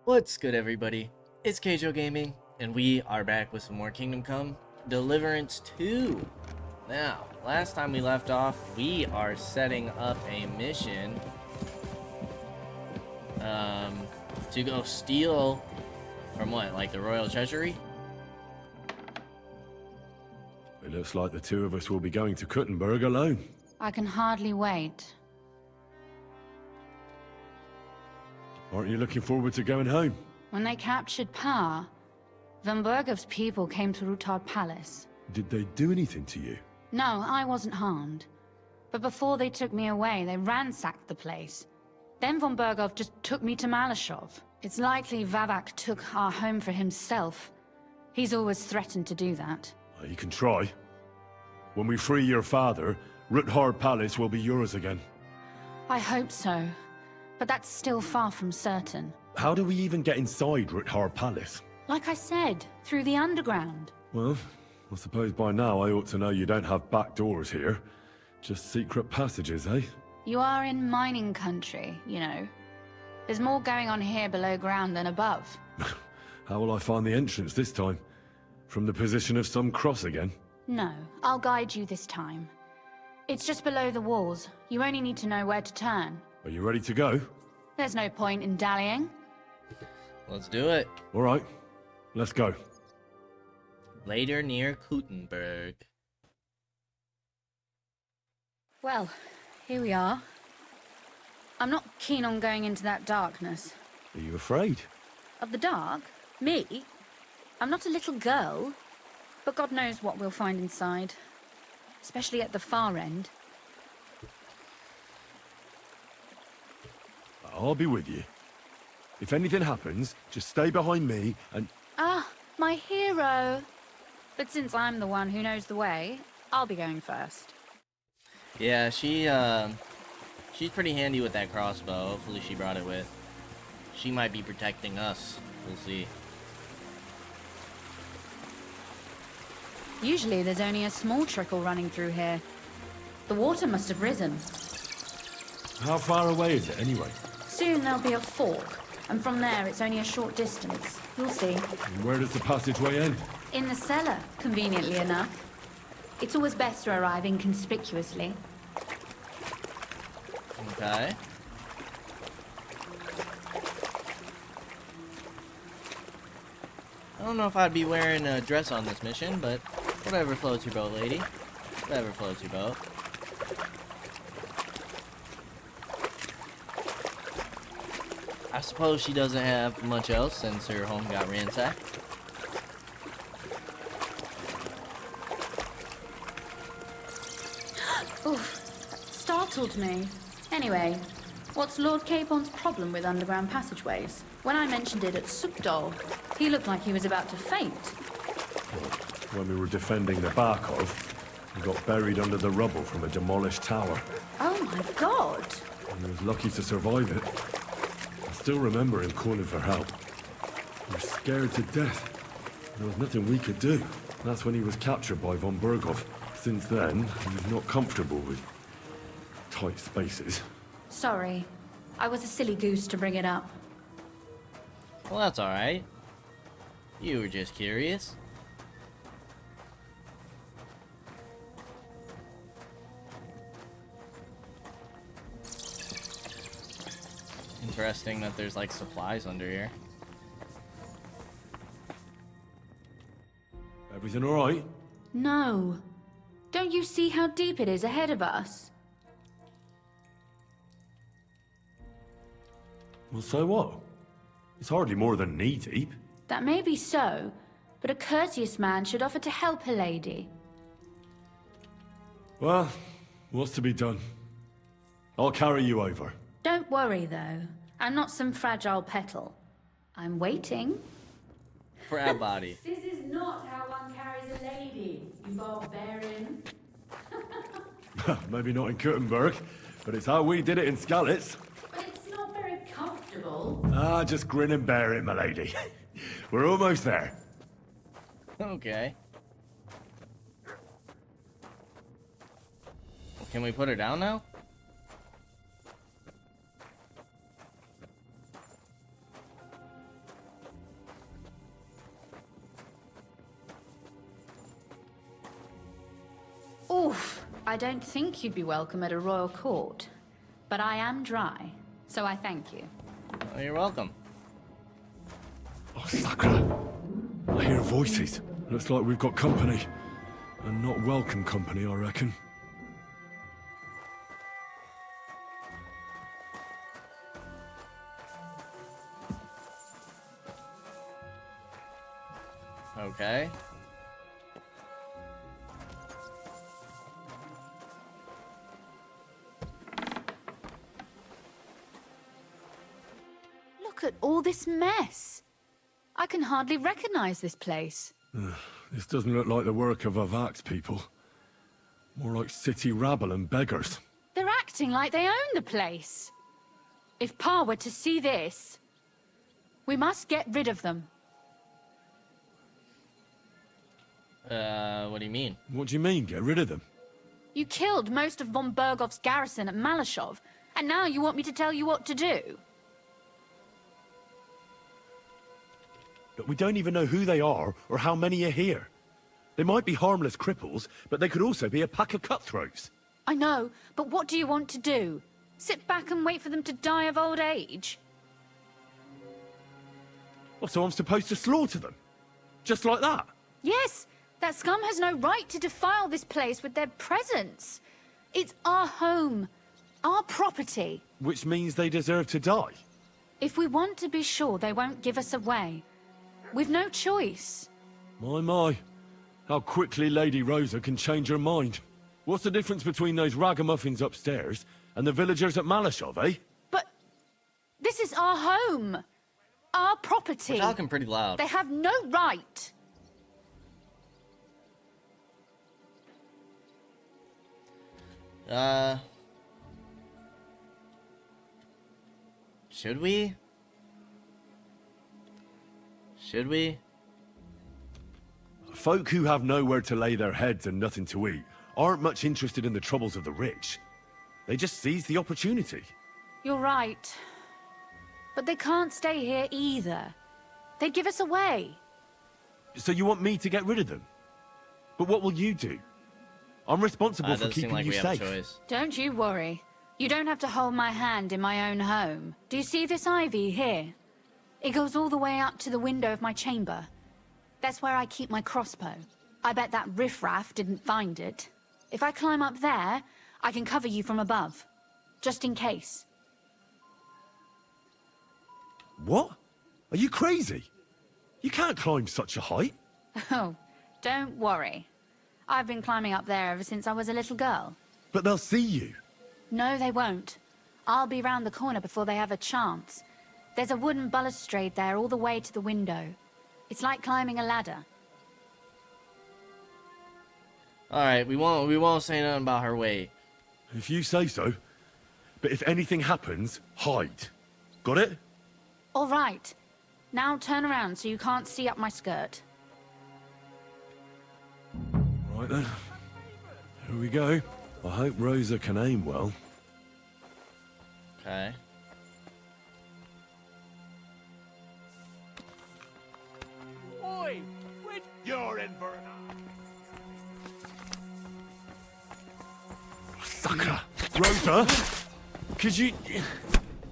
What's good, everybody? It's Kaige-O Gaming, and we are back with some more Kingdom Come Deliverance 2. Now, last time we left off, we are setting up a mission to go steal from what, like the Royal Treasury? It looks like the two of us will be going to Kuttenberg alone. I can hardly wait. Aren't you looking forward to going home? When they captured Pa, Von Bergov's people came to Rutard Palace. Did they do anything to you? No, I wasn't harmed. But before they took me away, they ransacked the place. Then Von Bergov just took me to Malashov. It's likely Vavak took our home for himself. He's always threatened to do that. You can try. When we free your father, Rutgard Palace will be yours again. I hope so. But that's still far from certain. How do we even get inside Rutgard Palace? Like I said, through the underground. Well, I suppose by now I ought to know you don't have back doors here. Just secret passages, eh? You are in mining country, you know. There's more going on here below ground than above. How will I find the entrance this time? From the position of some cross again? No, I'll guide you this time. It's just below the walls. You only need to know where to turn. Are you ready to go? There's no point in dallying. Let's do it. All right, let's go. Later near Kuttenberg. Well, here we are. I'm not keen on going into that darkness. Are you afraid? Of the dark? Me? I'm not a little girl. But God knows what we'll find inside. Especially at the far end. I'll be with you. If anything happens, just stay behind me and... Ah, my hero! But since I'm the one who knows the way, I'll be going first. Yeah, she's pretty handy with that crossbow. Hopefully she brought it with. She might be protecting us. We'll see. Usually there's only a small trickle running through here. The water must have risen. How far away is it anyway? Soon there'll be a fork, and from there it's only a short distance. You'll see. And where does the passageway end? In the cellar, conveniently enough. It's always best to arrive inconspicuously. Okay. I don't know if I'd be wearing a dress on this mission, but whatever floats your boat, lady. Whatever floats your boat. I suppose she doesn't have much else since her home got ransacked. Oof, that startled me. Anyway, what's Lord Capon's problem with underground passageways? When I mentioned it at Sukdol, he looked like he was about to faint. When we were defending the Barkov, he got buried under the rubble from a demolished tower. Oh my god! He was lucky to survive it. I still remember him calling for help. He was scared to death. There was nothing we could do. That's when he was captured by Von Bergov. Since then, he's not comfortable with tight spaces. Sorry. I was a silly goose to bring it up. Well, that's alright. You were just curious. Interesting that there's like supplies under here. Everything all right? No. Don't you see how deep it is ahead of us? Well, so what? It's hardly more than knee deep. That may be so, but a courteous man should offer to help a lady. Well, what's to be done? I'll carry you over. Don't worry, though. I'm not some fragile petal. I'm waiting. Crab body. This is not how one carries a lady, you barbarian. Maybe not in Kuttenberg, but it's how we did it in Skalitz. But it's not very comfortable. Ah, just grin and bear it, my lady. We're almost there. Okay. Can we put her down now? I don't think you'd be welcome at a royal court, but I am dry, so I thank you. Oh, you're welcome. Oh, Sakura. I hear voices. Looks like we've got company. And not welcome company, I reckon. Okay. Look at all this mess. I can hardly recognize this place. This doesn't look like the work of Avak's people. More like city rabble and beggars. They're acting like they own the place. If Pa were to see this, we must get rid of them. What do you mean? What do you mean, get rid of them? You killed most of von Bergov's garrison at Malashov, and now you want me to tell you what to do? But we don't even know who they are or how many are here. They might be harmless cripples, but they could also be a pack of cutthroats. I know, but what do you want to do? Sit back and wait for them to die of old age? Well, so I'm supposed to slaughter them? Just like that? Yes, that scum has no right to defile this place with their presence. It's our home, our property. Which means they deserve to die. If we want to be sure they won't give us away, we've no choice. My. How quickly Lady Rosa can change her mind. What's the difference between those ragamuffins upstairs and the villagers at Malashov, eh? But this is our home, our property. We're talking pretty loud. They have no right. Should we? Should we? Folk who have nowhere to lay their heads and nothing to eat aren't much interested in the troubles of the rich. They just seize the opportunity. You're right. But they can't stay here either. They'd give us away. So you want me to get rid of them? But what will you do? I'm responsible for Doesn't seem keeping like you we have a safe. choice. Don't you worry. You don't have to hold my hand in my own home. Do you see this ivy here? It goes all the way up to the window of my chamber. That's where I keep my crossbow. I bet that riffraff didn't find it. If I climb up there, I can cover you from above. Just in case. What? Are you crazy? You can't climb such a height. Oh, don't worry. I've been climbing up there ever since I was a little girl. But they'll see you. No, they won't. I'll be round the corner before they have a chance. There's a wooden balustrade there all the way to the window. It's like climbing a ladder. Alright, we won't say nothing about her weight. If you say so. But if anything happens, hide. Got it? All right. Now turn around so you can't see up my skirt. Right then. Here we go. I hope Rosa can aim well. Okay. Oi! You're in for an Sakura! Rosa! Could you...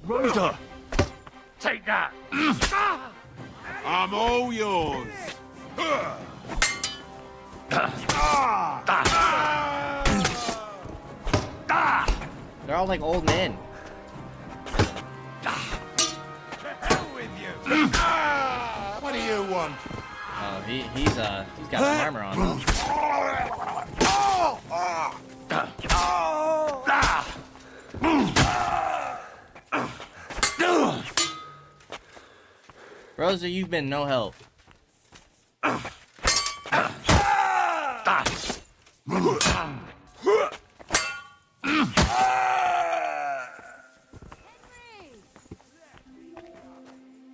Rosa! Take that! I'm all yours! They're all like old men. To hell with you! What do you want? Oh, he's got some armor on him. Rosa, you've been no help.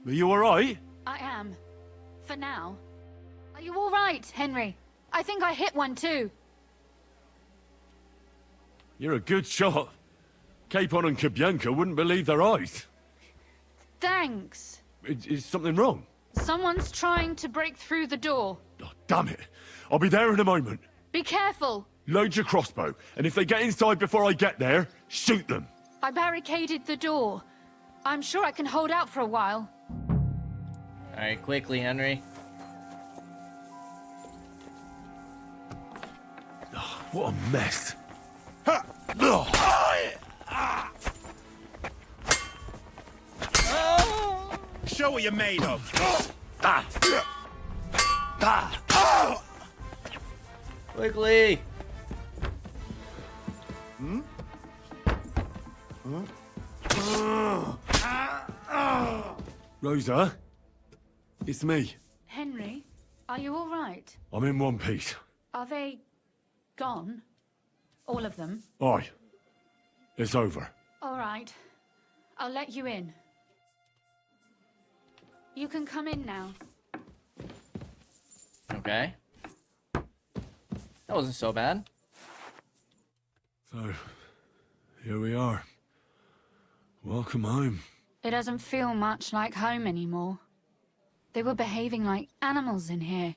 Are you alright? I am. For now. Are you all right, Henry? I think I hit one too. You're a good shot. Capon and Kabianka wouldn't believe their eyes. Thanks. Is something wrong? Someone's trying to break through the door. Oh, damn it. I'll be there in a moment. Be careful. Load your crossbow, and if they get inside before I get there, shoot them. I barricaded the door. I'm sure I can hold out for a while. Alright, quickly, Henry. What a mess. Show what you're made of. Quickly! Rosa? It's me. Henry, are you all right? I'm in one piece. Are they gone? All of them? Aye. It's over. All right. I'll let you in. You can come in now. Okay. That wasn't so bad. So, here we are. Welcome home. It doesn't feel much like home anymore. They were behaving like animals in here.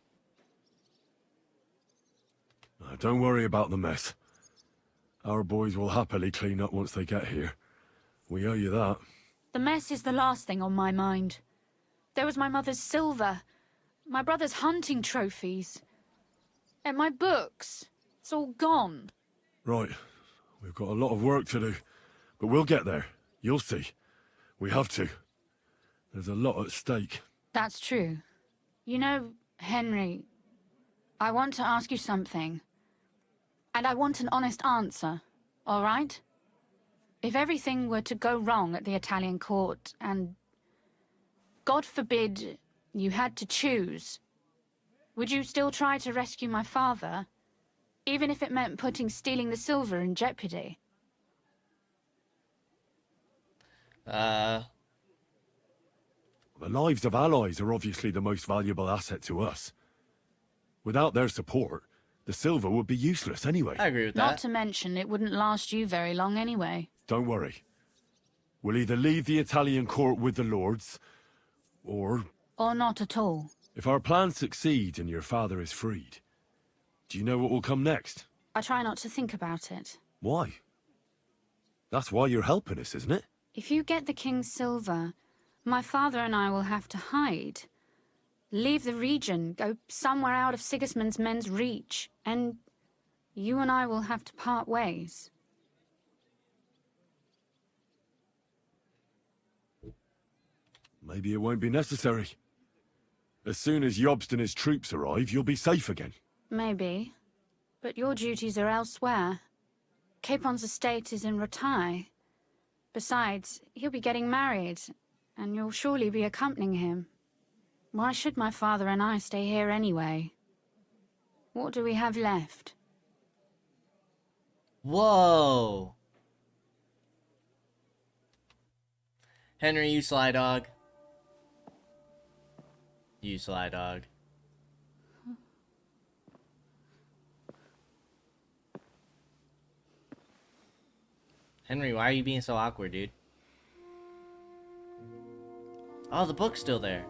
Don't worry about the mess. Our boys will happily clean up once they get here. We owe you that. The mess is the last thing on my mind. There was my mother's silver, my brother's hunting trophies, and my books. It's all gone. Right. We've got a lot of work to do. But we'll get there. You'll see. We have to. There's a lot at stake. That's true. You know, Henry, I want to ask you something. And I want an honest answer, all right? If everything were to go wrong at the Italian court, and God forbid you had to choose, would you still try to rescue my father, even if it meant putting stealing the silver in jeopardy? The lives of allies are obviously the most valuable asset to us. Without their support, the silver would be useless anyway. I agree with Not that. to mention, it wouldn't last you very long anyway. Don't worry. We'll either leave the Italian court with the lords, or Or not at all. if our plans succeed and your father is freed, do you know what will come next? I try not to think about it. Why? That's why you're helping us, isn't it? If you get the king's silver, my father and I will have to hide. Leave the region, go somewhere out of Sigismund's men's reach, and you and I will have to part ways. Maybe it won't be necessary. As soon as Jobst and his troops arrive, you'll be safe again. Maybe. But your duties are elsewhere. Capon's estate is in Ratai. Besides, he'll be getting married, and you'll surely be accompanying him. Why should my father and I stay here anyway? What do we have left? Whoa. Henry, you sly dog. You sly dog. Henry, why are you being so awkward, dude? Oh, the book's still there.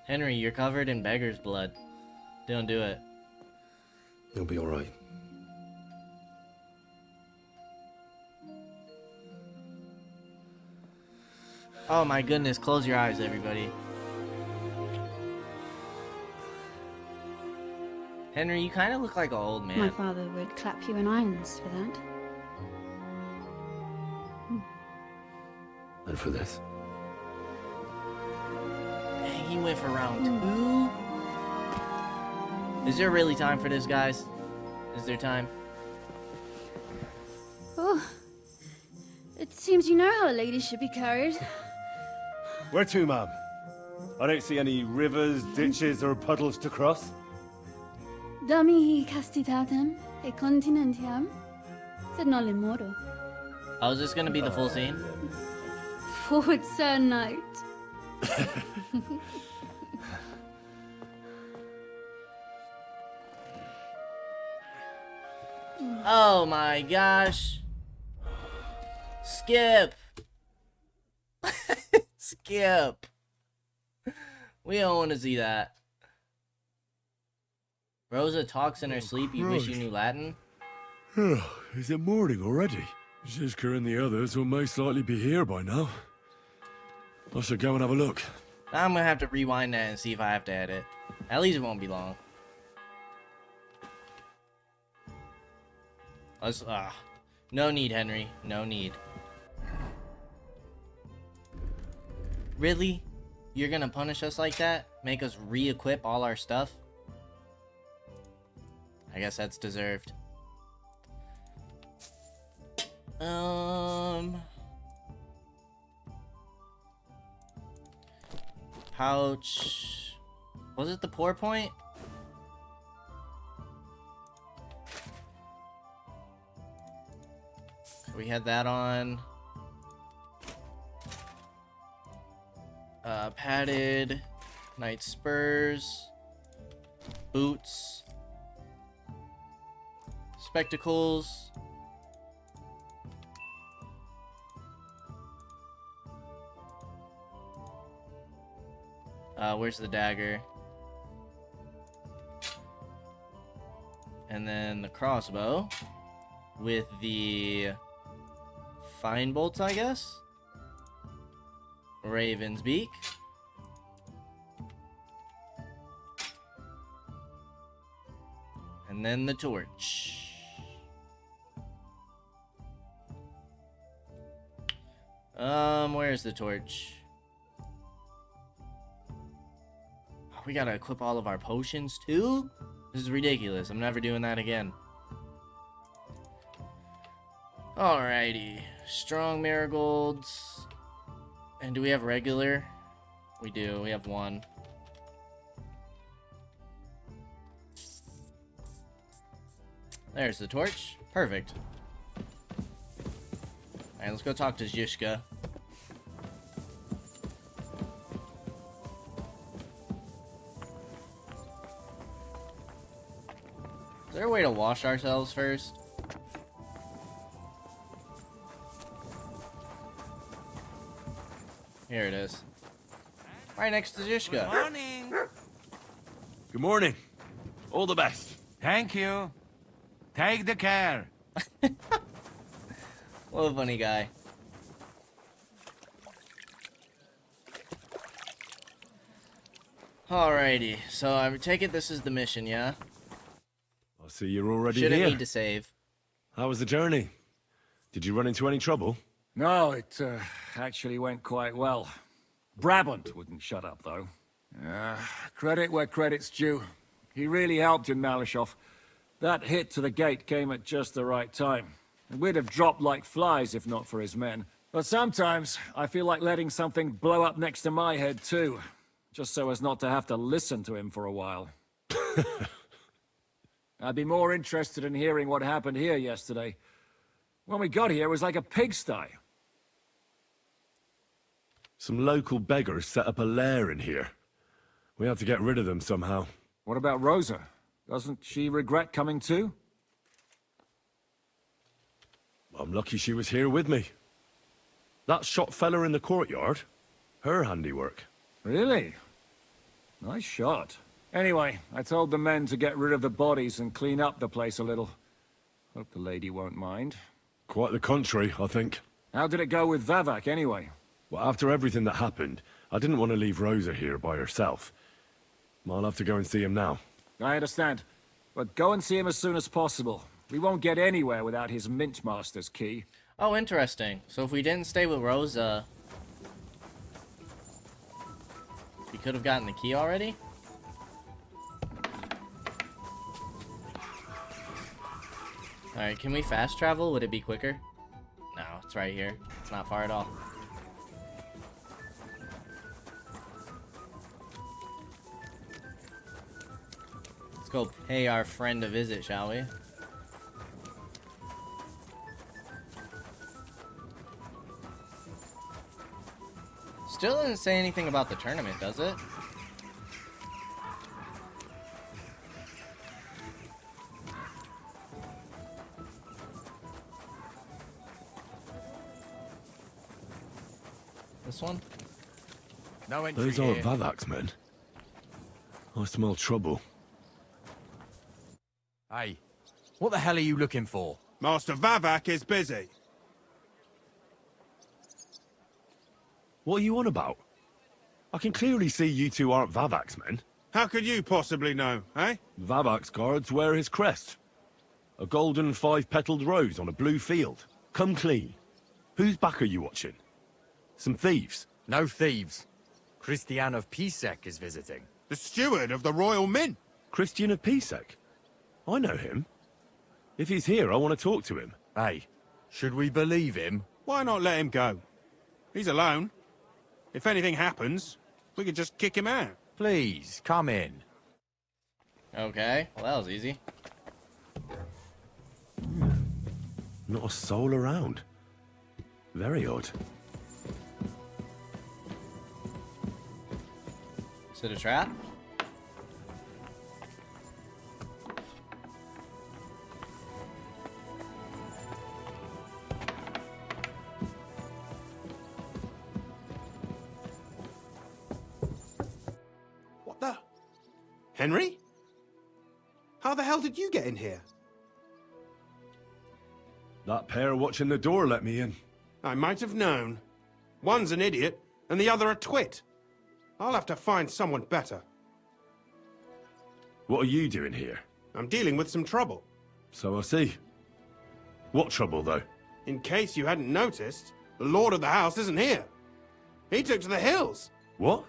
Henry, you're covered in beggar's blood. Don't do it. You'll be all right. Oh my goodness, close your eyes, everybody. Henry, you kind of look like an old man. My father would clap you in irons for that. And for this? Dang, he went for round 2. Is there really time for this, guys? Is there time? Oh, it seems you know how a lady should be carried. Where to, ma'am? I don't see any rivers, ditches, or puddles to cross. Dami castitatem e continentiam, sed non le moro. Oh, is this gonna be the full scene? Forward, sir knight. Oh my gosh. Skip! Skip! We don't want to see that. Rosa talks in her sleep. You wish you knew Latin? Is it morning already? Zizka and the others will most likely be here by now. I should go and have a look. I'm gonna have to rewind that and see if I have to edit. At least it won't be long. Let's, no need, Henry. No need. Really? You're gonna punish us like that? Make us re-equip all our stuff? I guess that's deserved. Pouch. Was it the pour point? We had that on. Padded. Knight spurs. Boots. Spectacles. Where's the dagger? And then the crossbow with the fine bolts, I guess. Raven's beak. And then the torch. Where's the torch? We gotta equip all of our potions too? This is ridiculous. I'm never doing that again. Alrighty. Strong marigolds. And do we have regular? We do. We have one. There's the torch. Perfect. Alright, let's go talk to Zizka. Is there a way to wash ourselves first? Here it is. Right next to Zizka. Morning. Good morning. All the best. Thank you. Take the care. What a funny guy. Alrighty, so I take it this is the mission, yeah? I see you're already Shouldn't here. need to save. How was the journey? Did you run into any trouble? No, it actually went quite well. Brabant wouldn't shut up, though. Credit where credit's due. He really helped in Malashov. That hit to the gate came at just the right time. And we'd have dropped like flies if not for his men. But sometimes, I feel like letting something blow up next to my head, too. Just so as not to have to listen to him for a while. I'd be more interested in hearing what happened here yesterday. When we got here, it was like a pigsty. Some local beggars set up a lair in here. We had to get rid of them somehow. What about Rosa? Doesn't she regret coming too? I'm lucky she was here with me. That shot fella in the courtyard, her handiwork. Really? Nice shot. Anyway, I told the men to get rid of the bodies and clean up the place a little. Hope the lady won't mind. Quite the contrary, I think. How did it go with Vavak, anyway? Well, after everything that happened, I didn't want to leave Rosa here by herself. I'll have to go and see him now. I understand. But go and see him as soon as possible. We won't get anywhere without his Mint Master's key. Oh, interesting. So if we didn't stay with Rosa, we could have gotten the key already? Alright, can we fast travel? Would it be quicker? No, it's right here. It's not far at all. Let's go pay our friend a visit, shall we? Still doesn't say anything about the tournament, does it? This one? No entry Those here. aren't Vavak's men. I smell trouble. Hey, what the hell are you looking for? Master Vavak is busy. What are you on about? I can clearly see you two aren't Vavak's men. How could you possibly know, eh? Vavak's guards wear his crest. A golden five-petaled rose on a blue field. Come clean. Whose back are you watching? Some thieves? No thieves. Christian of Pisek is visiting. The steward of the Royal Mint. Christian of Pisek? I know him. If he's here, I want to talk to him. Hey, should we believe him? Why not let him go? He's alone. If anything happens, we could just kick him out. Please, come in. Okay, well, that was easy. Not a soul around. Very odd. Is it a trap? What the? Henry? How the hell did you get in here? That pair watching the door let me in. I might have known. One's an idiot, and the other a twit. I'll have to find someone better. What are you doing here? I'm dealing with some trouble. So I see. What trouble, though? In case you hadn't noticed, the Lord of the House isn't here. He took to the hills. What?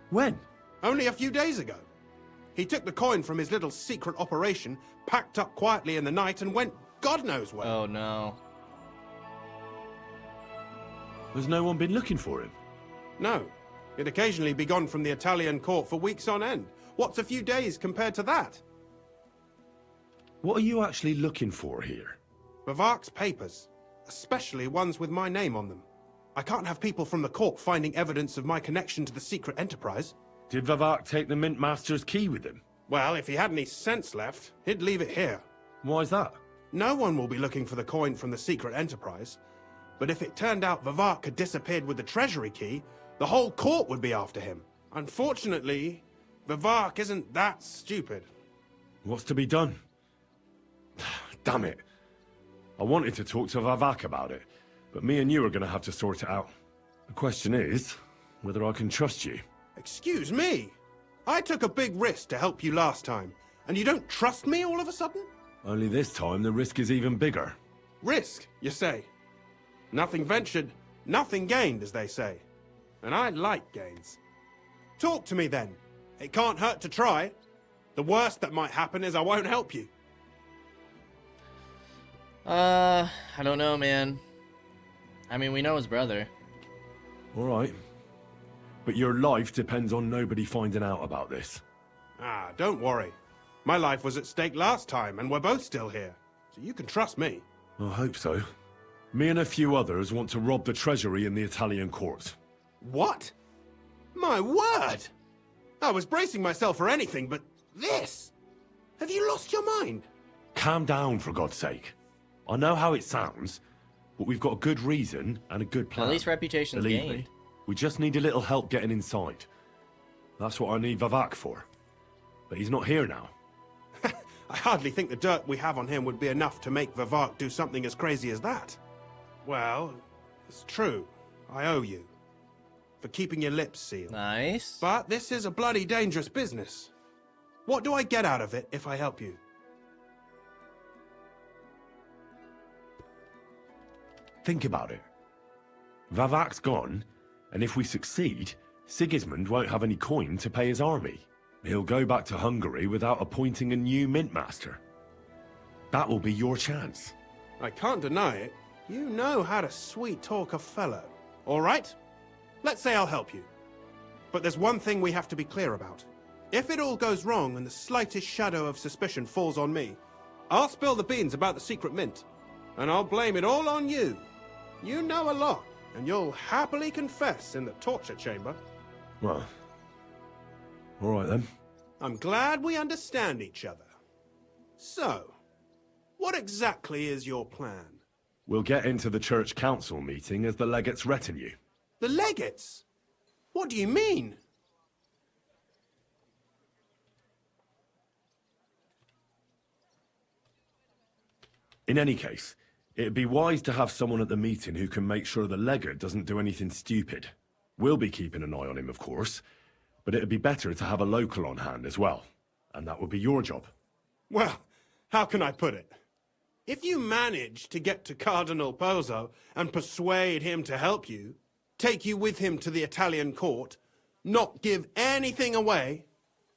When? Only a few days ago. He took the coin from his little secret operation, packed up quietly in the night, and went God knows where. Oh, no. Has no one been looking for him? No. He'd occasionally be gone from the Italian court for weeks on end. What's a few days compared to that? What are you actually looking for here? Vavak's papers, especially ones with my name on them. I can't have people from the court finding evidence of my connection to the secret enterprise. Did Vavak take the Mint Master's key with him? Well, if he had any sense left, he'd leave it here. Why's that? No one will be looking for the coin from the secret enterprise. But if it turned out Vavak had disappeared with the treasury key, the whole court would be after him. Unfortunately, Vavak isn't that stupid. What's to be done? Damn it. I wanted to talk to Vavak about it, but me and you are going to have to sort it out. The question is, whether I can trust you. Excuse me? I took a big risk to help you last time, and you don't trust me all of a sudden? Only this time the risk is even bigger. Risk, you say? Nothing ventured, nothing gained, as they say. And I like gains. Talk to me then. It can't hurt to try. The worst that might happen is I won't help you. I don't know, man. I mean, we know his brother. All right. But your life depends on nobody finding out about this. Ah, don't worry. My life was at stake last time, and we're both still here. So you can trust me. I hope so. Me and a few others want to rob the treasury in the Italian court. What? My word! I was bracing myself for anything, but this? Have you lost your mind? Calm down, for God's sake. I know how it sounds, but we've got a good reason and a good plan. At least reputation's Believe gained. me, we just need a little help getting inside. That's what I need Vavak for. But he's not here now. I hardly think the dirt we have on him would be enough to make Vavak do something as crazy as that. Well, it's true. I owe you. For keeping your lips sealed. Nice. But this is a bloody dangerous business. What do I get out of it if I help you? Think about it. Vavak's gone, and if we succeed, Sigismund won't have any coin to pay his army. He'll go back to Hungary without appointing a new mint master. That will be your chance. I can't deny it. You know how to sweet-talk a fellow. All right? Let's say I'll help you. But there's one thing we have to be clear about. If it all goes wrong and the slightest shadow of suspicion falls on me, I'll spill the beans about the secret mint. And I'll blame it all on you. You know a lot, and you'll happily confess in the torture chamber. Well, all right then. I'm glad we understand each other. So, what exactly is your plan? We'll get into the church council meeting as the legate's retinue. The legates? What do you mean? In any case, it'd be wise to have someone at the meeting who can make sure the legate doesn't do anything stupid. We'll be keeping an eye on him, of course, but it'd be better to have a local on hand as well. And that would be your job. Well, how can I put it? If you manage to get to Cardinal Pozzo and persuade him to help you, take you with him to the Italian court, not give anything away,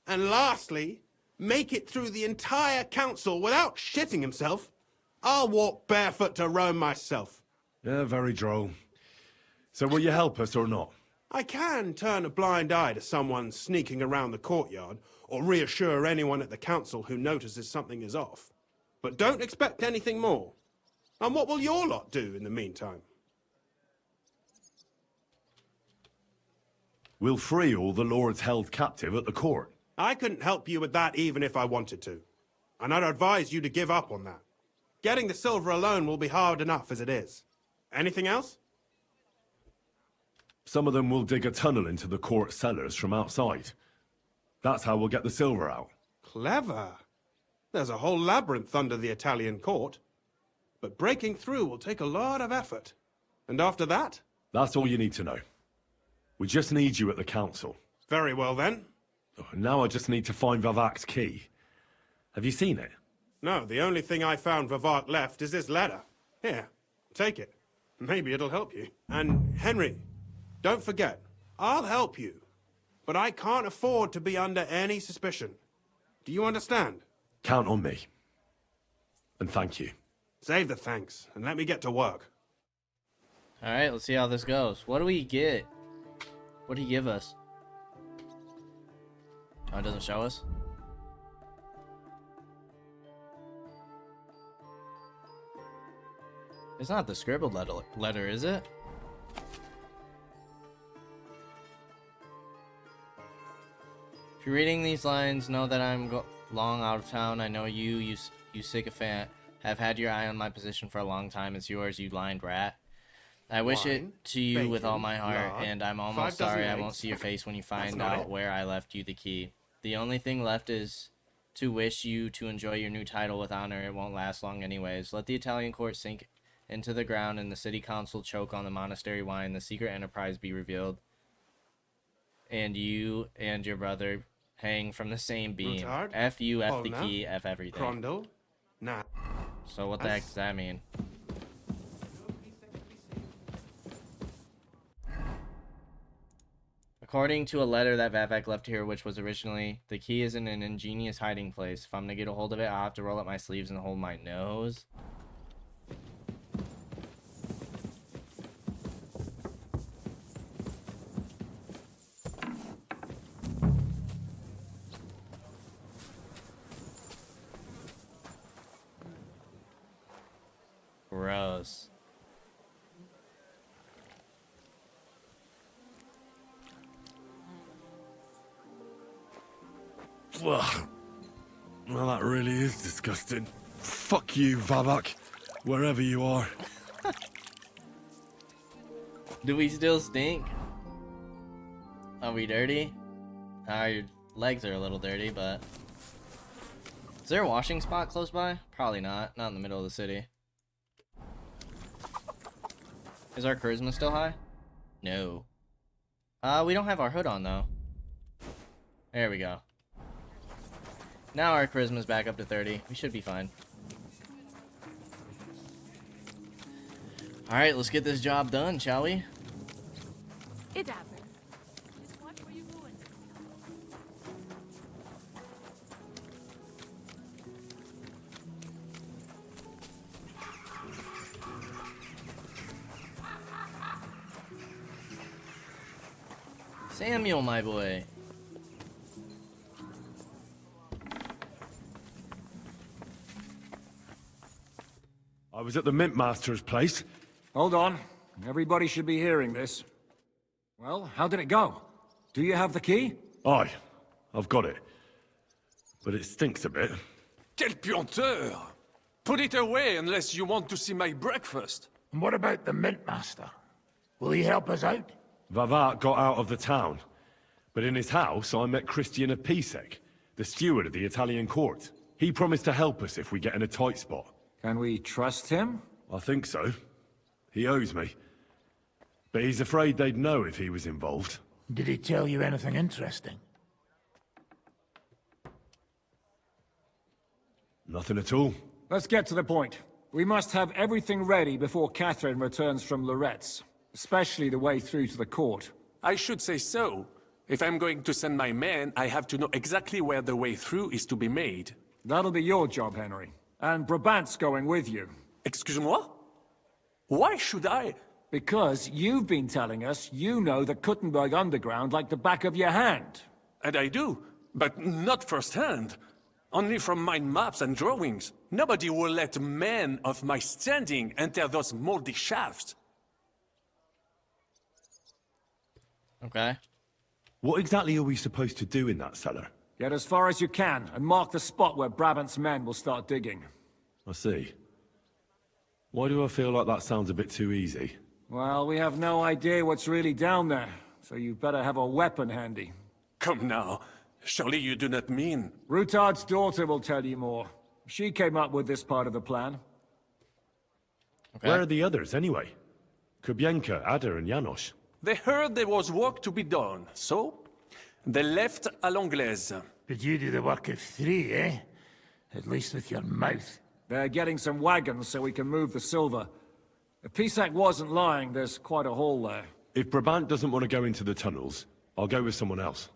and lastly, make it through the entire council without shitting himself, I'll walk barefoot to Rome myself. Yeah, very droll. So will you help us or not? I can turn a blind eye to someone sneaking around the courtyard, or reassure anyone at the council who notices something is off. But don't expect anything more. And what will your lot do in the meantime? We'll free all the lords held captive at the court. I couldn't help you with that even if I wanted to. And I'd advise you to give up on that. Getting the silver alone will be hard enough as it is. Anything else? Some of them will dig a tunnel into the court cellars from outside. That's how we'll get the silver out. Clever. There's a whole labyrinth under the Italian court. But breaking through will take a lot of effort. And after that? That's all you need to know. We just need you at the council. Very well then. Now I just need to find Vavak's key. Have you seen it? No, the only thing I found Vavak left is this letter. Here, take it. Maybe it'll help you. And Henry, don't forget, I'll help you. But I can't afford to be under any suspicion. Do you understand? Count on me. And thank you. Save the thanks, and let me get to work. Alright, let's see how this goes. What do we get? What did he give us? Oh, it doesn't show us? It's not the scribbled letter, is it? If you're reading these lines, know that I'm long out of town. I know you sycophant, have had your eye on my position for a long time. It's yours, you blind rat. I wish Wine, it to you with all my heart, lard, and I'm 5 almost dozen sorry I eggs. won't see your face when you That's find not out it. where I left you the key. The only thing left is to wish you to enjoy your new title with honor. It won't last long anyways. Let the Italian court sink into the ground and the city council choke on the monastery wine. The secret enterprise be revealed. And you and your brother hang from the same beam. Routard, F you, F the Polna, key, F everything. Crondel, nah. So what the heck does that mean? According to a letter that Vavak left here, which was originally, the key is in an ingenious hiding place. If I'm gonna get a hold of it, I'll have to roll up my sleeves and hold my nose. Gross. Well, that really is disgusting. Fuck you, Vavak. Wherever you are. Do we still stink? Are we dirty? Our legs are a little dirty, but... Is there a washing spot close by? Probably not. Not in the middle of the city. Is our charisma still high? No. We don't have our hood on, though. There we go. Now our charisma's back up to 30. We should be fine. Alright, let's get this job done, shall we? It happens. Just watch where you're going. Samuel, my boy. I was at the Mint Master's place. Hold on. Everybody should be hearing this. Well, how did it go? Do you have the key? Aye, I've got it. But it stinks a bit. Quel puanteur! Put it away unless you want to see my breakfast. And what about the Mint Master? Will he help us out? Vavak got out of the town. But in his house, I met Christian of Pisek, the steward of the Italian court. He promised to help us if we get in a tight spot. Can we trust him? I think so. He owes me. But he's afraid they'd know if he was involved. Did he tell you anything interesting? Nothing at all. Let's get to the point. We must have everything ready before Catherine returns from Loretz, especially the way through to the court. I should say so. If I'm going to send my men, I have to know exactly where the way through is to be made. That'll be your job, Henry. And Brabant's going with you. Excuse-moi? Why should I? Because you've been telling us you know the Kuttenberg underground like the back of your hand. And I do, but not firsthand. Only from mind maps and drawings. Nobody will let men of my standing enter those moldy shafts. Okay. What exactly are we supposed to do in that cellar? Get as far as you can, and mark the spot where Brabant's men will start digging. I see. Why do I feel like that sounds a bit too easy? Well, we have no idea what's really down there, so you better have a weapon handy. Come now. Surely you do not mean... Rutard's daughter will tell you more. She came up with this part of the plan. Okay. Where are the others, anyway? Kubienka, Ada, and Janos. They heard there was work to be done, so... they left à l'anglaise. But you do the work of 3, eh? At least with your mouth. They're getting some wagons so we can move the silver. If Pisak wasn't lying, there's quite a hole there. If Brabant doesn't want to go into the tunnels, I'll go with someone else.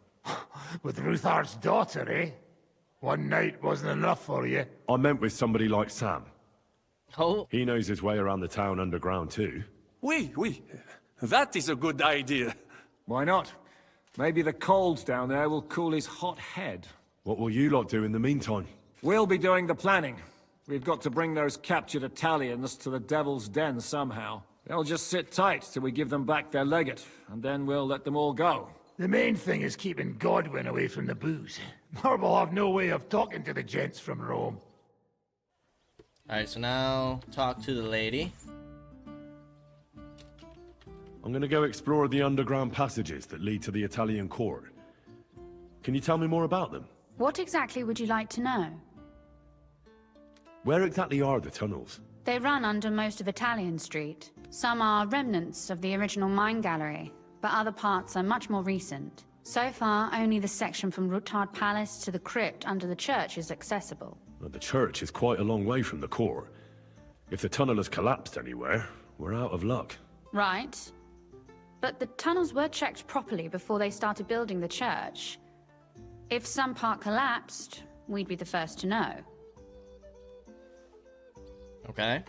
With Ruthar's daughter, eh? One night wasn't enough for you. I meant with somebody like Sam. Oh. He knows his way around the town underground too. Oui. That is a good idea. Why not? Maybe the cold down there will cool his hot head. What will you lot do in the meantime? We'll be doing the planning. We've got to bring those captured Italians to the Devil's Den somehow. They'll just sit tight till we give them back their legate, and then we'll let them all go. The main thing is keeping Godwin away from the booze. Or we'll have no way of talking to the gents from Rome. Alright, so now talk to the lady. I'm gonna go explore the underground passages that lead to the Italian court. Can you tell me more about them? What exactly would you like to know? Where exactly are the tunnels? They run under most of Italian Street. Some are remnants of the original mine gallery, but other parts are much more recent. So far, only the section from Rutard Palace to the crypt under the church is accessible. Well, the church is quite a long way from the court. If the tunnel has collapsed anywhere, we're out of luck. Right. But the tunnels were checked properly before they started building the church. If some part collapsed, we'd be the first to know. Okay.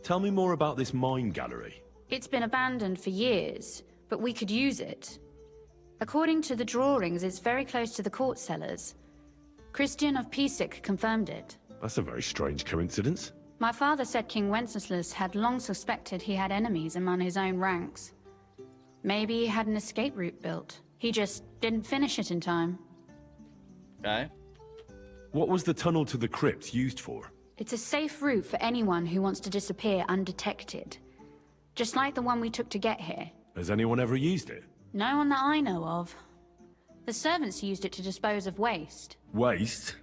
Tell me more about this mine gallery. It's been abandoned for years, but we could use it. According to the drawings, it's very close to the court cellars. Christian of Pisek confirmed it. That's a very strange coincidence. My father said King Wenceslas had long suspected he had enemies among his own ranks. Maybe he had an escape route built. He just didn't finish it in time. Okay. What was the tunnel to the crypt used for? It's a safe route for anyone who wants to disappear undetected. Just like the one we took to get here. Has anyone ever used it? No one that I know of. The servants used it to dispose of waste. Waste?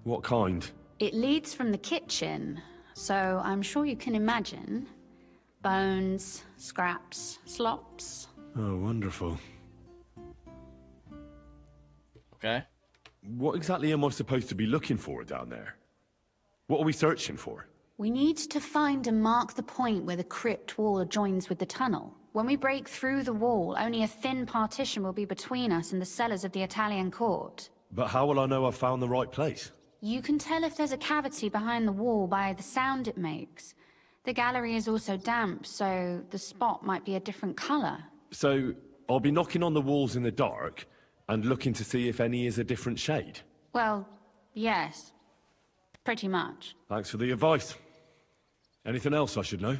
What kind? It leads from the kitchen, so I'm sure you can imagine. Bones, scraps, slops. Oh, wonderful. Okay. What exactly am I supposed to be looking for down there? What are we searching for? We need to find and mark the point where the crypt wall joins with the tunnel. When we break through the wall, only a thin partition will be between us and the cellars of the Italian court. But how will I know I've found the right place? You can tell if there's a cavity behind the wall by the sound it makes. The gallery is also damp, so the spot might be a different color. So, I'll be knocking on the walls in the dark, and looking to see if any is a different shade? Well, yes. Pretty much. Thanks for the advice. Anything else I should know?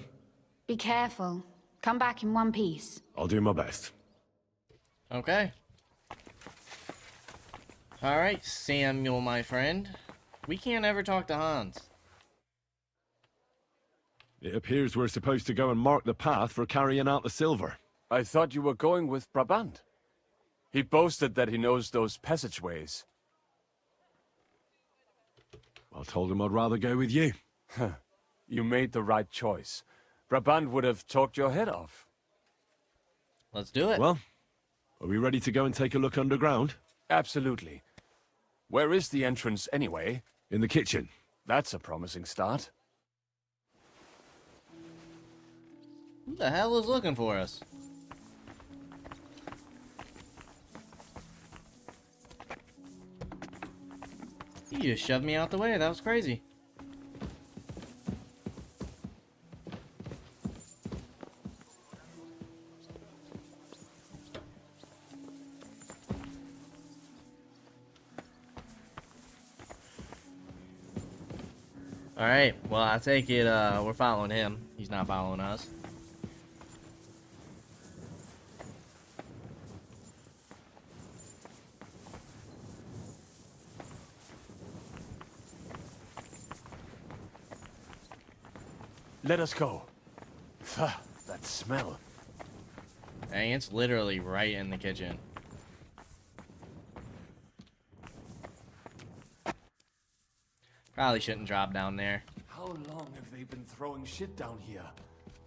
Be careful. Come back in one piece. I'll do my best. Okay. Alright, Samuel, my friend. We can't ever talk to Hans. It appears we're supposed to go and mark the path for carrying out the silver. I thought you were going with Brabant. He boasted that he knows those passageways. I told him I'd rather go with you. You made the right choice. Brabant would have talked your head off. Let's do it. Well, are we ready to go and take a look underground? Absolutely. Where is the entrance anyway? In the kitchen. That's a promising start. Who the hell is looking for us? You just shoved me out the way. That was crazy. Alright, well, I take it we're following him. He's not following us. Let us go. That smell. Dang, it's literally right in the kitchen. Probably shouldn't drop down there. How long have they been throwing shit down here?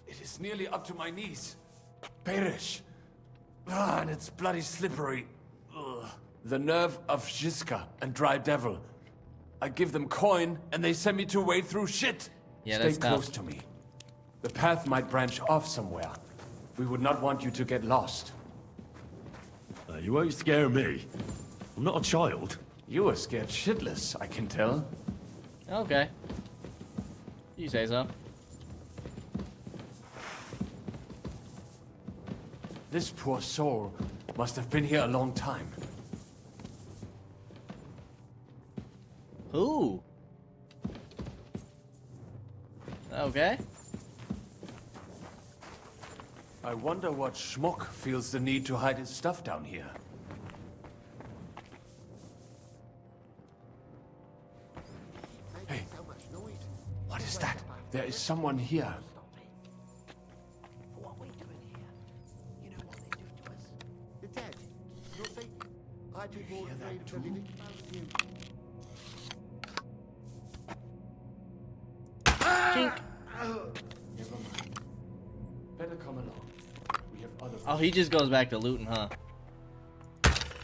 It is nearly up to my knees. Perish. And it's bloody slippery. Ugh. The nerve of Jiska and Dry Devil. I give them coin, and they send me to wade through shit. Yeah, Stay that's close tough. to me. The path might branch off somewhere. We would not want you to get lost. You won't scare me. I'm not a child. You are scared shitless, I can tell. Okay. You say so. This poor soul must have been here a long time. Who? Okay. I wonder what schmuck feels the need to hide his stuff down here. Hey, what is that? There is someone here. What are we doing here? You know what they do to us? The dead. You'll say, I'd be more afraid of the living than you. Chink. Never mind. Better come along. We have other. Oh, he just goes back to looting, huh?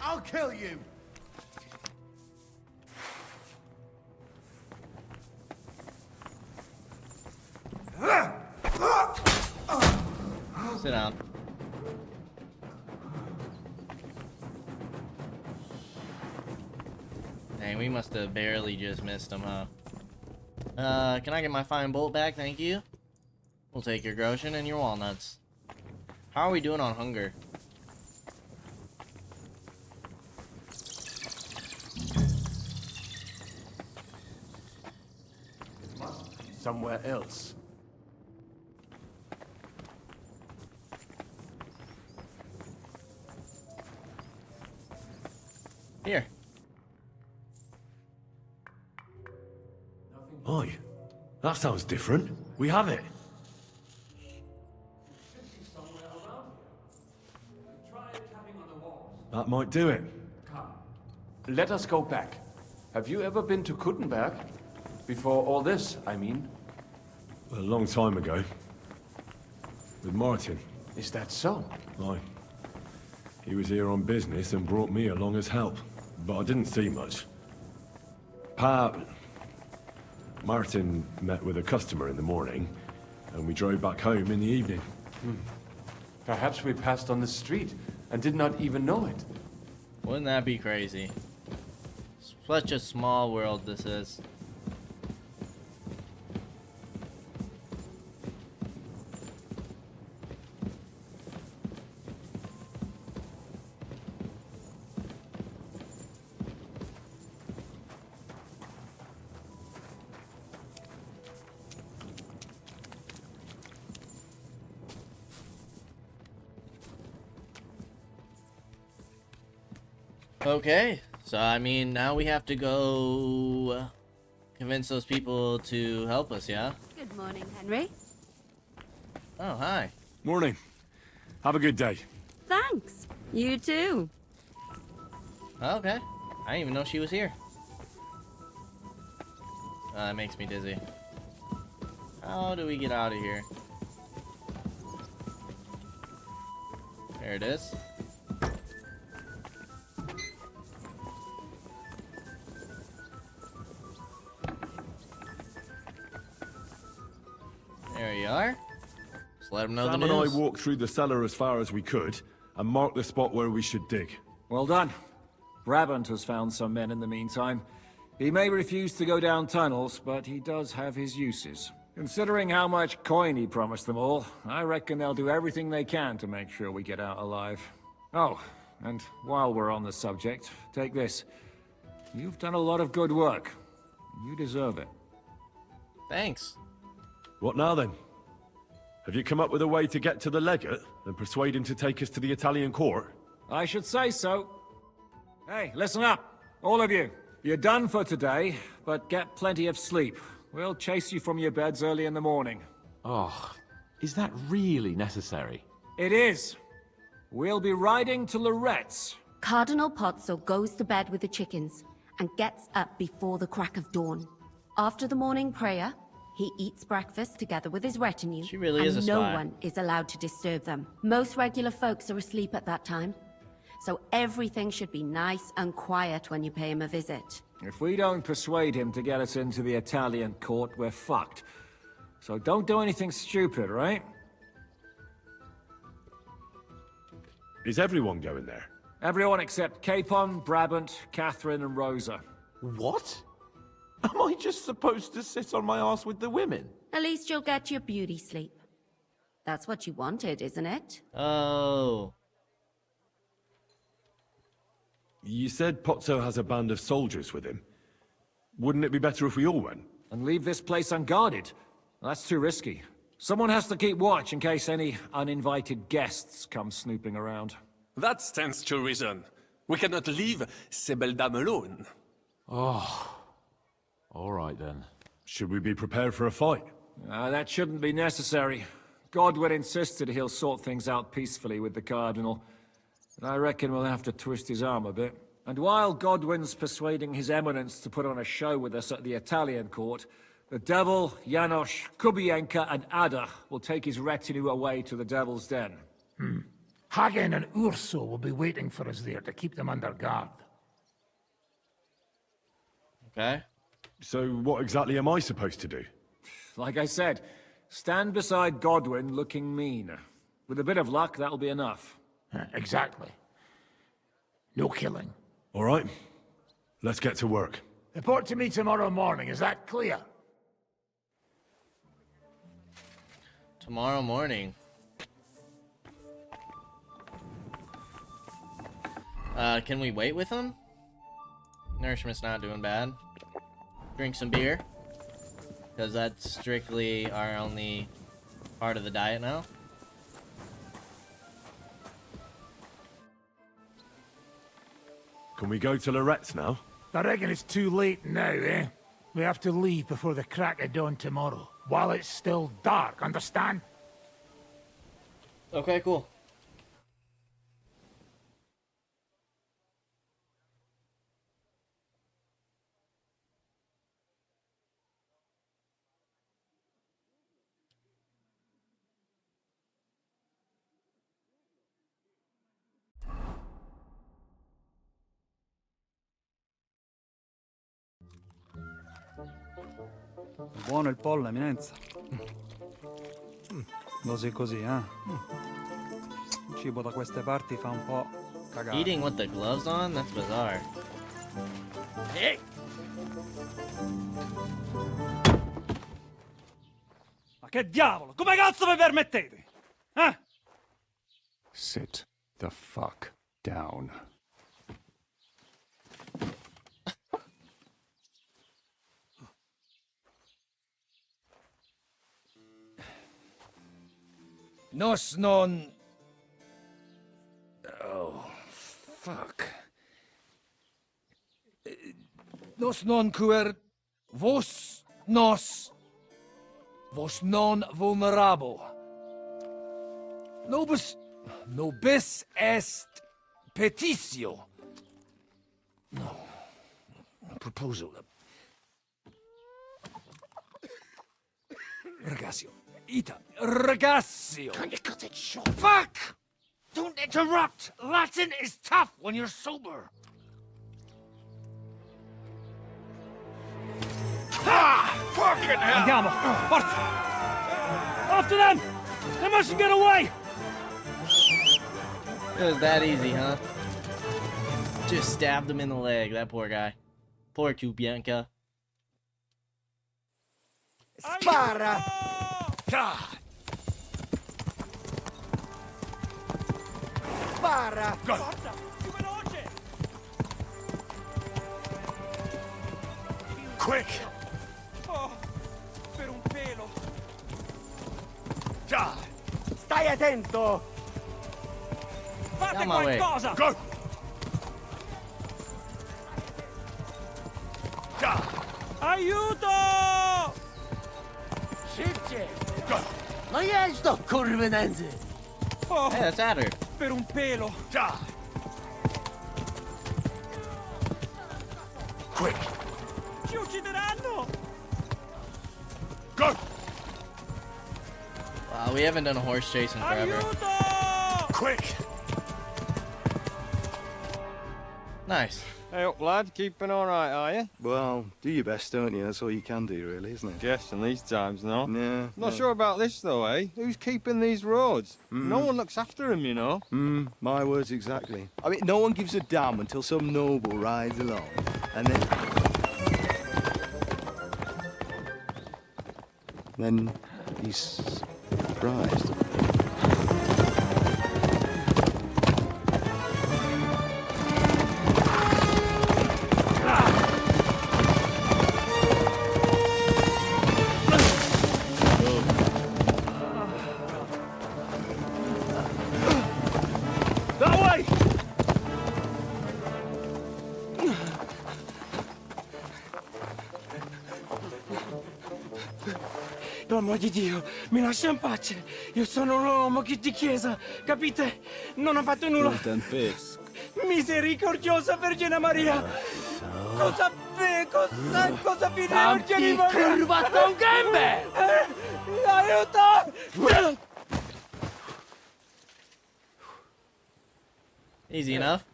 I'll kill you! Sit down. Dang, we must have barely just missed him, huh? Can I get my fine bolt back? Thank you. We'll take your Groshen and your walnuts. How are we doing on hunger? Somewhere else. Here. Oi, that sounds different. We have it. That might do it. Come. Let us go back. Have you ever been to Kuttenberg? Before all this, I mean. A long time ago. With Martin. Is that so? Aye. He was here on business and brought me along as help. But I didn't see much. Martin met with a customer in the morning, and we drove back home in the evening. Perhaps we passed on the street and did not even know it. Wouldn't that be crazy? Such a small world this is. Okay, so I mean, now we have to go convince those people to help us, yeah? Good morning, Henry. Oh, hi. Morning. Have a good day. Thanks. You too. Okay. I didn't even know she was here. That makes me dizzy. How do we get out of here? There it is. There you are. Just let them know Sam the news. and I walked through the cellar as far as we could, and marked the spot where we should dig. Well done. Brabant has found some men in the meantime. He may refuse to go down tunnels, but he does have his uses. Considering how much coin he promised them all, I reckon they'll do everything they can to make sure we get out alive. Oh, and while we're on the subject, take this. You've done a lot of good work. You deserve it. Thanks. What now then? Have you come up with a way to get to the legate and persuade him to take us to the Italian court? I should say so. Hey, listen up, all of you. You're done for today, but get plenty of sleep. We'll chase you from your beds early in the morning. Oh, is that really necessary? It is. We'll be riding to Loretz. Cardinal Pozzo goes to bed with the chickens and gets up before the crack of dawn. After the morning prayer, he eats breakfast together with his retinue. She really is a and no spy. one is allowed to disturb them. Most regular folks are asleep at that time, so everything should be nice and quiet when you pay him a visit. If we don't persuade him to get us into the Italian court, we're fucked. So don't do anything stupid, right? Is everyone going there? Everyone except Capon, Brabant, Catherine, and Rosa. What? Am I just supposed to sit on my ass with the women? At least you'll get your beauty sleep. That's what you wanted, isn't it? Oh. You said Pozzo has a band of soldiers with him. Wouldn't it be better if we all went? And leave this place unguarded? That's too risky. Someone has to keep watch in case any uninvited guests come snooping around. That stands to reason. We cannot leave ces belles dames alone. Oh. All right then. Should we be prepared for a fight? That shouldn't be necessary. Godwin insisted he'll sort things out peacefully with the Cardinal. And I reckon we'll have to twist his arm a bit. And while Godwin's persuading His Eminence to put on a show with us at the Italian court, the Devil, Janosch, Kubienka, and Ada will take his retinue away to the Devil's Den. Hagen and Urso will be waiting for us there to keep them under guard. Okay. So what exactly am I supposed to do? Like I said, stand beside Godwin looking mean. With a bit of luck, that'll be enough. Exactly. No killing. All right. Let's get to work. Report to me tomorrow morning, is that clear? Tomorrow morning. Can we wait with him? Nourishment's not doing bad. Drink some beer. Because that's strictly our only part of the diet now. Can we go to Loretz now? I reckon it's too late now, eh? We have to leave before the crack of dawn tomorrow, while it's still dark, understand? Okay, cool. Buono il pollo, eminenza. Così così, eh? Il cibo da queste parti fa un po' cagare. Eating with the gloves on? That's bizarre. Hey! Ma che diavolo? Come cazzo vi permettete? Eh? Sit the fuck down. Nos non... Oh, fuck. Nos non cuer... Vos nos... Vos non vulnerabo. Nobis... Nobis est petitio. No. Proposal. Ragazio. Ita. Ragazio. Can you cut it short? Fuck! Don't interrupt! Latin is tough when you're sober. Ah! Fucking hell! Andiamo! Forza! After them! They mustn't get away! It was that easy, huh? Just stabbed him in the leg, that poor guy. Poor Kubianka. Spara! God! Spara! Go! Quick! Oh, per un pelo! God! Stai attento! Fate my way. qualcosa! Go! God! Aiuto! Szybciej! Go! No jedź do kurwy nędzy! Oh, Hey, that's Adder. per un pelo! God! Quick! Ci uccideranno! Go! Wow, we haven't done a horse chase in forever. Aiuto! Quick! Nice. Hey up, lad. Keeping all right, are you? Well, do your best, don't you? That's all you can do, really, isn't it? Guess in these times, no? Yeah. Not sure about this, though, eh? Who's keeping these roads? No one looks after them, you know. My words exactly. I mean, no one gives a damn until some noble rides along, and then he's surprised. Per amor di Dio, mi lascia in pace. Io sono un uomo di chiesa, capite? Non ho fatto nulla. Misericordiosa Vergine Maria! Cosa vi Zamknij kurwa tą gębę! Aiuto! Easy enough.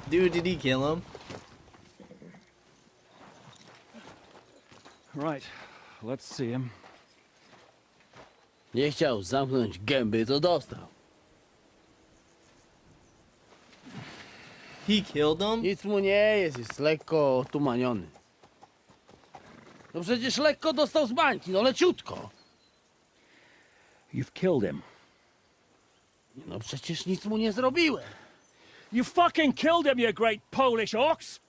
Dude, did he kill him? Right, let's see him. Nie chciał zamknąć gęby, to dostał. He killed him? Nic mu nie jest lekko otumaniony. No przecież lekko dostał z bańki, no leciutko. You've killed him. No przecież nic mu nie zrobiłem. You fucking killed him, you great Polish ox!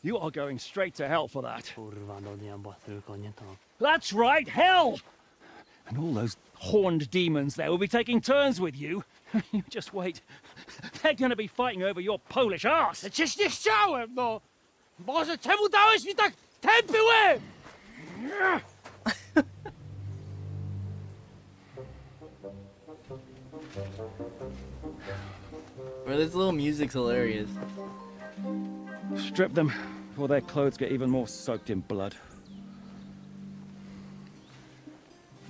You are going straight to hell for that. Kurwa, do diabła, tylko nie to. That's right, hell! And all those horned demons there will be taking turns with you. You just wait. They're gonna be fighting over your Polish ass. Przecież nie chciałem, no! Boże, czemu dałeś mi tak tępy łeb? Bro, this little music's hilarious. Strip them before their clothes get even more soaked in blood.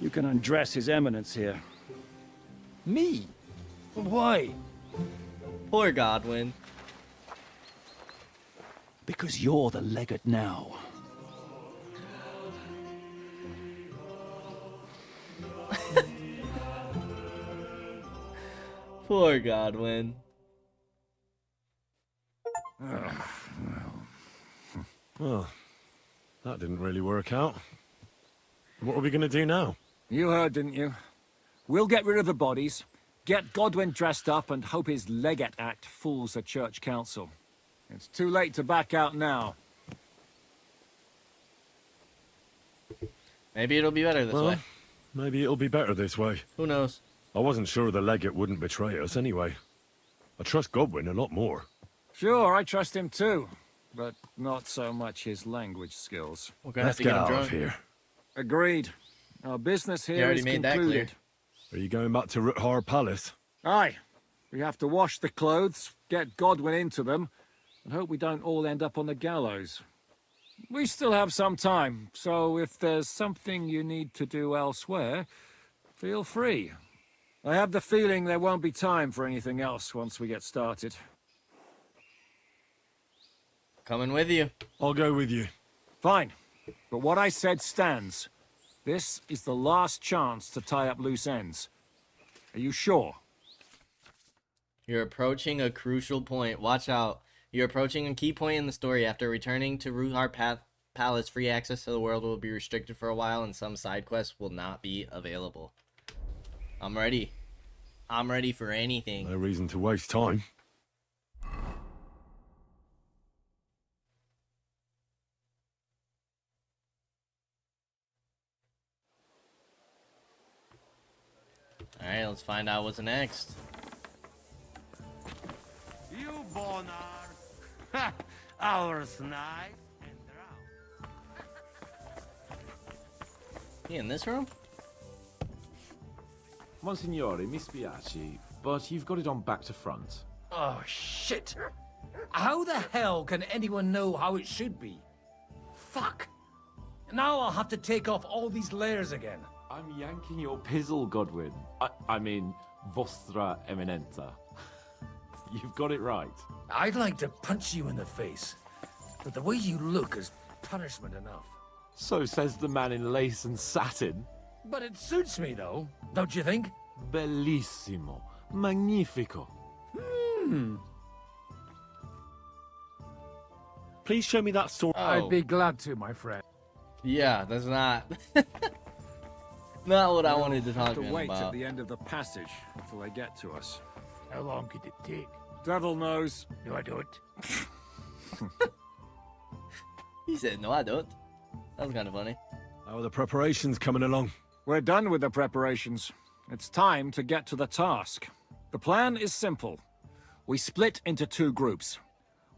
You can undress His Eminence here. Me? Why? Poor Godwin. Because you're the legate now. Poor Godwin. Well, that didn't really work out. What are we gonna do now? You heard, didn't you? We'll get rid of the bodies, get Godwin dressed up, and hope his Legate Act fools the Church Council. It's too late to back out now. Maybe it'll be better this way. Maybe it'll be better this way. Who knows? I wasn't sure the legate wouldn't betray us anyway. I trust Godwin a lot more. Sure, I trust him too. But not so much his language skills. We're gonna Let's have to get get him out drunk. of here. Agreed. Our business You here already is made that concluded. Are you going back to Ruthar Palace? Aye. We have to wash the clothes, get Godwin into them, and hope we don't all end up on the gallows. We still have some time, so if there's something you need to do elsewhere, feel free. I have the feeling there won't be time for anything else once we get started. Coming with you. I'll go with you. Fine. But what I said stands. This is the last chance to tie up loose ends. Are you sure? You're approaching a crucial point. Watch out. You're approaching a key point in the story. After returning to Ruthar Palace, free access to the world will be restricted for a while, and some side quests will not be available. I'm ready. I'm ready for anything. No reason to waste time. Alright, let's find out what's next. You bonar. Ours nice and drown. He in this room? Monsignore, mi spiace, but you've got it on back to front. Oh, shit. How the hell can anyone know how it should be? Fuck. Now I'll have to take off all these layers again. I'm yanking your pizzle, Godwin. I mean, Vostra Eminenta. You've got it right. I'd like to punch you in the face, but the way you look is punishment enough. So says the man in lace and satin. But it suits me, though, don't you think? Bellissimo. Magnifico. Please show me that sword. I'd be glad to, my friend. Yeah, that's not... not what I wanted to talk to to him wait about. at the end of the passage until they get to us. How long could it take? Devil knows. No, I don't. He said, no, I don't. That was kind of funny. How are the preparations coming along? We're done with the preparations. It's time to get to the task. The plan is simple. We split into two groups.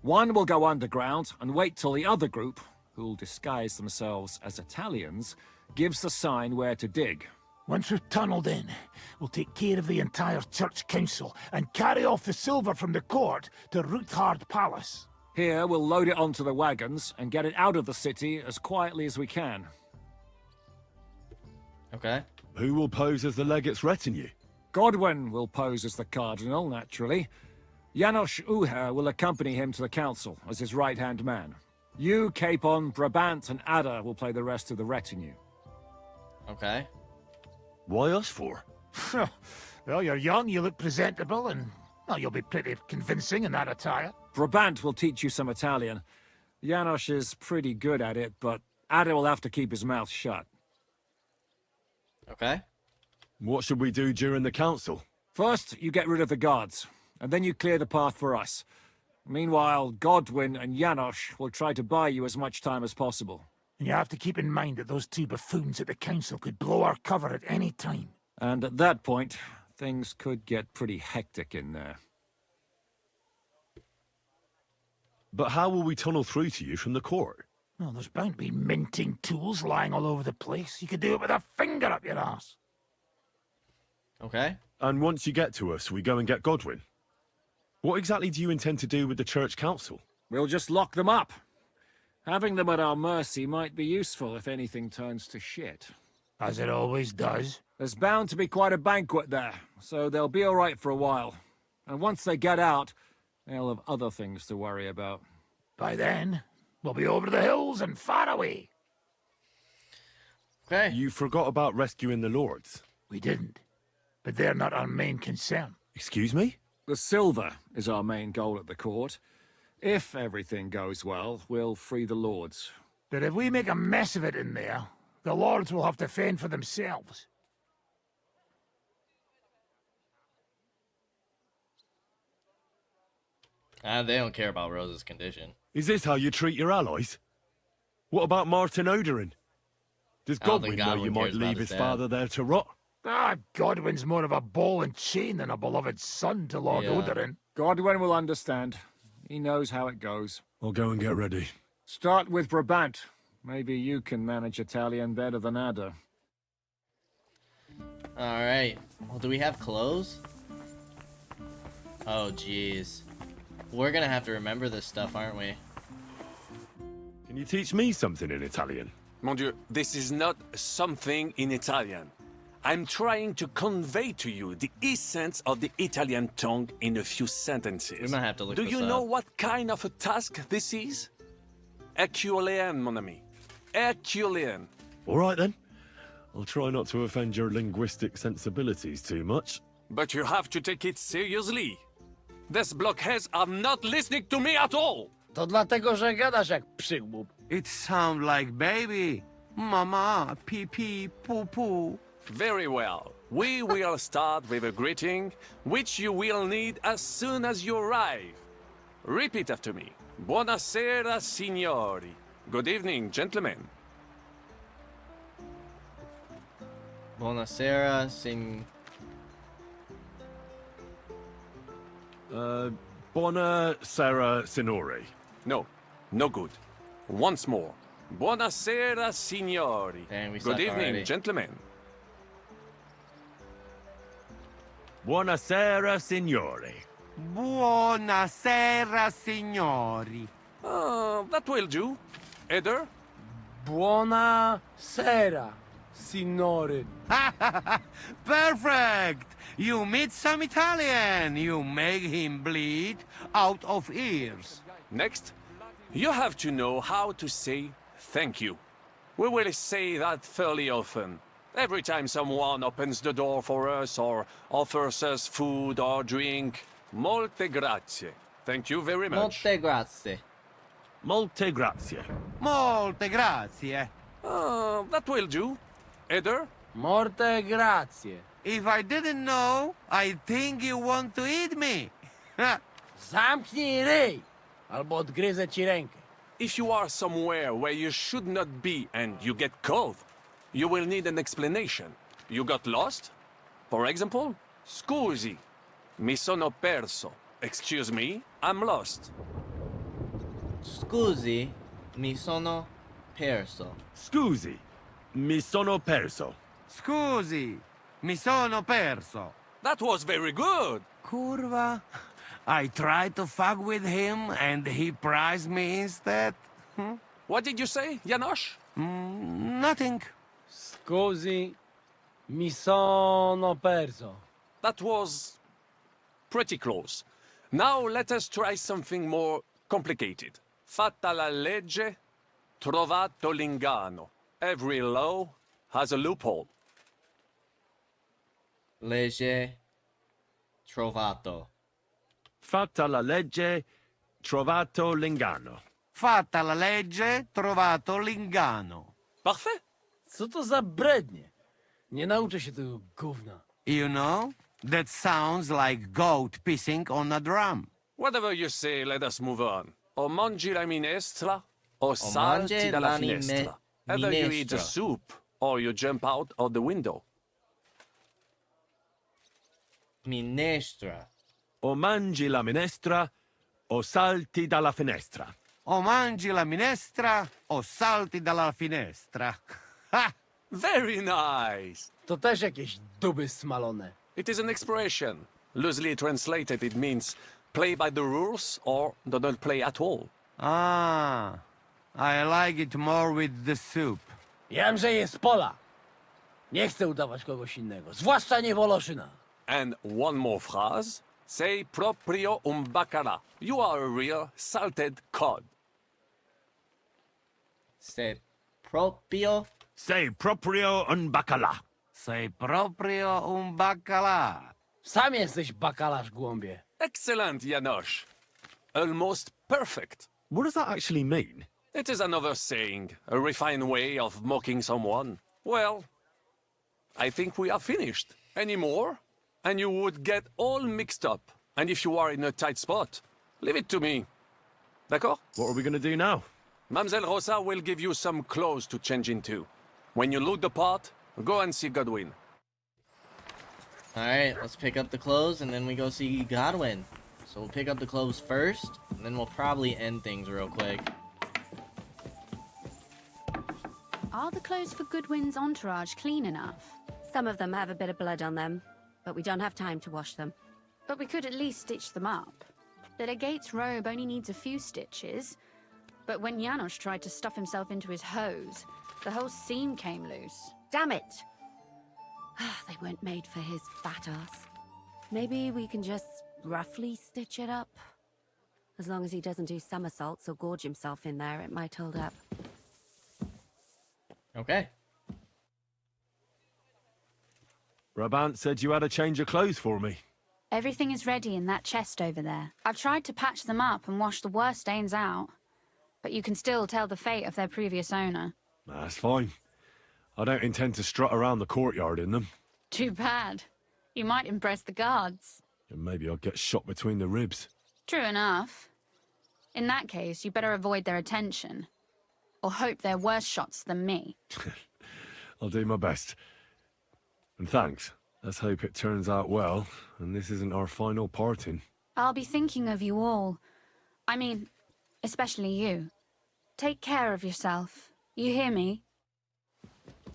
One will go underground and wait till the other group, who'll disguise themselves as Italians, gives the sign where to dig. Once we've tunneled in, we'll take care of the entire church council and carry off the silver from the court to Ruthard Palace. Here, we'll load it onto the wagons and get it out of the city as quietly as we can. Okay. Who will pose as the legate's retinue? Godwin will pose as the cardinal, naturally. Janos Uher will accompany him to the council as his right-hand man. You, Capon, Brabant, and Ada will play the rest of the retinue. Okay. Why us for? Well, you're young, you look presentable, and well, you'll be pretty convincing in that attire. Brabant will teach you some Italian. Janos is pretty good at it, but Ada will have to keep his mouth shut. Okay. What should we do during the council? First, you get rid of the guards, and then you clear the path for us. Meanwhile, Godwin and Janos will try to buy you as much time as possible. And you have to keep in mind that those two buffoons at the council could blow our cover at any time. And at that point, things could get pretty hectic in there. But how will we tunnel through to you from the court? Well, there's bound to be minting tools lying all over the place. You could do it with a finger up your ass. Okay. And once you get to us, we go and get Godwin. What exactly do you intend to do with the church council? We'll just lock them up. Having them at our mercy might be useful if anything turns to shit. As it always does. There's bound to be quite a banquet there, so they'll be all right for a while. And once they get out, they'll have other things to worry about. By then, we'll be over the hills and far away. Okay. You forgot about rescuing the lords. We didn't. But they're not our main concern. Excuse me? The silver is our main goal at the court. If everything goes well, we'll free the lords. But if we make a mess of it in there, the lords will have to fend for themselves. They don't care about Rose's condition. Is this how you treat your allies? What about Martin Oderin? Does I don't think Godwin know Godwin you might cares about leave his his dad. father there to rot? Godwin's more of a ball and chain than a beloved son to Lord Yeah. Oderin. Godwin will understand. He knows how it goes. I'll go and get ready. Start with Brabant. Maybe you can manage Italian better than Ada. Alright. Well, do we have clothes? Oh, jeez. We're gonna have to remember this stuff, aren't we? Can you teach me something in Italian? Mon Dieu, this is not something in Italian. I'm trying to convey to you the essence of the Italian tongue in a few sentences. We might have to look Do this you know up. what kind of a task this is? Herculean, mon ami. Herculean. All right, then. I'll try not to offend your linguistic sensibilities too much. But you have to take it seriously. These blockheads are not listening to me at all. To dlatego, że gadasz jak przygłup. It sounds like baby. Mama, pee pee, poo poo. Very well. We will start with a greeting, which you will need as soon as you arrive. Repeat after me. Buonasera, signori. Good evening, gentlemen. Buonasera, sing. Buona Sera Signori. No, no good. Once more. Buonasera, signori. Dang, we Good suck evening, already. gentlemen. Buonasera, signori. Buonasera, signori. That will do. Eder? Buona sera, signore. Perfect! You meet some Italian. You make him bleed out of ears. Next, you have to know how to say thank you. We will say that fairly often. Every time someone opens the door for us or offers us food or drink. Molte grazie. Thank you very much. Molte grazie. Molte grazie. Molte grazie. That will do. Eder? Morte grazie. If I didn't know, I think you want to eat me. Zamknij ryj, albo odgryzę ci rękę. If you are somewhere where you should not be and you get cold, you will need an explanation. You got lost? For example, scusi, mi sono perso. Excuse me, I'm lost. Scusi, mi sono perso. Scusi, mi sono perso. Scusi, mi sono perso. That was very good. Curva. I tried to fuck with him and he prized me instead. What did you say, Janosch? Nothing. Scusi, mi sono perso. That was pretty close. Now let us try something more complicated. Fatta la legge, trovato l'ingano. Every law has a loophole. Legge trovato. Fatta la legge, trovato l'ingano. Fatta la legge, trovato l'ingano. Parfait. Co to za brednie? Nie nauczę się tego gówna. You know, that sounds like goat pissing on a drum. Whatever you say, let us move on. O mangi la minestra, o salti mangi dalla la finestra. Either you eat the minestra. soup, or you jump out of the window. Minestra. O mangi la minestra, o salti dalla finestra. O mangi la minestra, o salti dalla finestra. Ha! Very nice. To też jakieś duby smalone. It is an expression. Loosely translated, it means play by the rules or do not play at all. Ah, I like it more with the soup. Jem, że jest pola. Nie chcę udawać kogoś innego, zwłaszcza nie Woloszyna. And one more phrase. Say proprio un bacala. You are a real salted cod. Se proprio. Sei proprio un baccalà. Sei proprio un baccalà. Sam jesteś bakalarz, głąbie. Excellent, Janosch. Almost perfect. What does that actually mean? It is another saying, a refined way of mocking someone. Well, I think we are finished. Any more? And you would get all mixed up. And if you are in a tight spot, leave it to me. D'accord? What are we going to do now? Mademoiselle Rosa will give you some clothes to change into. When you look the part, go and see Godwin. Alright, let's pick up the clothes and then we go see Godwin. So we'll pick up the clothes first, and then we'll probably end things real quick. Are the clothes for Goodwin's entourage clean enough? Some of them have a bit of blood on them, but we don't have time to wash them. But we could at least stitch them up. The legate's robe only needs a few stitches, but when Janos tried to stuff himself into his hose, the whole seam came loose. Damn it! They weren't made for his fat ass. Maybe we can just roughly stitch it up? As long as he doesn't do somersaults or gorge himself in there, it might hold up. Okay. Brabant said you had a change of clothes for me. Everything is ready in that chest over there. I've tried to patch them up and wash the worst stains out, but you can still tell the fate of their previous owner. That's fine. I don't intend to strut around the courtyard in them. Too bad. You might impress the guards. And maybe I'll get shot between the ribs. True enough. In that case, you better avoid their attention. Or hope they're worse shots than me. I'll do my best. And thanks. Let's hope it turns out well, and this isn't our final parting. I'll be thinking of you all. I mean, especially you. Take care of yourself. You hear me?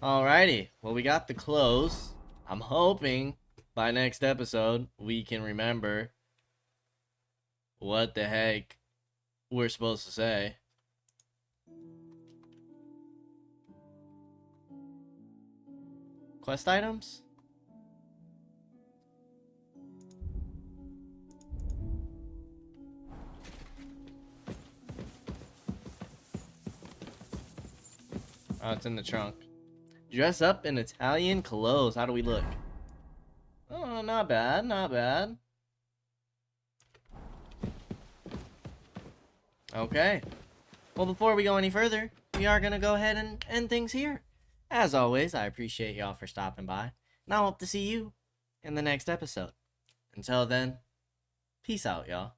Alrighty. Well, we got the clothes. I'm hoping by next episode we can remember what the heck we're supposed to say. Quest items? Oh, it's in the trunk. Dress up in Italian clothes. How do we look? Oh, not bad, not bad. Okay. Well, before we go any further, we are going to go ahead and end things here. As always, I appreciate y'all for stopping by, and I hope to see you in the next episode. Until then, peace out, y'all.